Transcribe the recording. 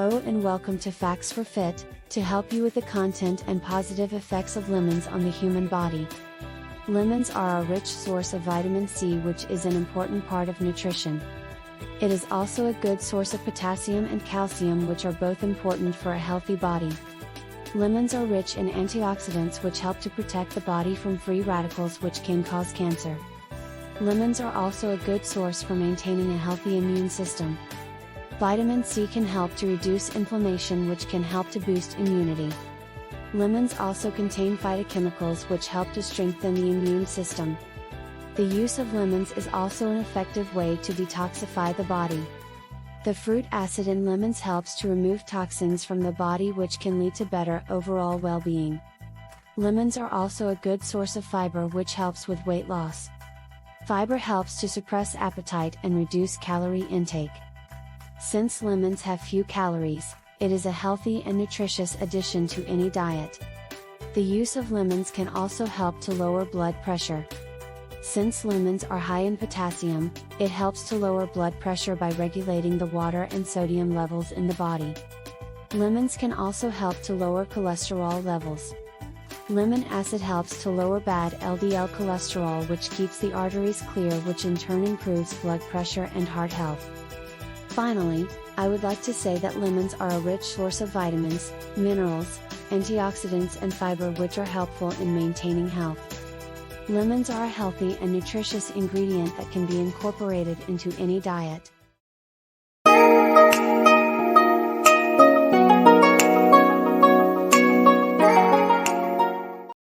Hello and welcome to Facts for Fit, to help you with the content and positive effects of lemons on the human body. Lemons are a rich source of vitamin C, which is an important part of nutrition. It is also a good source of potassium and calcium, which are both important for a healthy body. Lemons are rich in antioxidants, which help to protect the body from free radicals, which can cause cancer. Lemons are also a good source for maintaining a healthy immune system. Vitamin C can help to reduce inflammation, which can help to boost immunity. Lemons also contain phytochemicals which help to strengthen the immune system. The use of lemons is also an effective way to detoxify the body. The fruit acid in lemons helps to remove toxins from the body, which can lead to better overall well-being. Lemons are also a good source of fiber, which helps with weight loss. Fiber helps to suppress appetite and reduce calorie intake. Since lemons have few calories, it is a healthy and nutritious addition to any diet. The use of lemons can also help to lower blood pressure. Since lemons are high in potassium, it helps to lower blood pressure by regulating the water and sodium levels in the body. Lemons can also help to lower cholesterol levels. Lemon acid helps to lower bad LDL cholesterol, which keeps the arteries clear, which in turn improves blood pressure and heart health. Finally, I would like to say that lemons are a rich source of vitamins, minerals, antioxidants and fiber, which are helpful in maintaining health. Lemons are a healthy and nutritious ingredient that can be incorporated into any diet.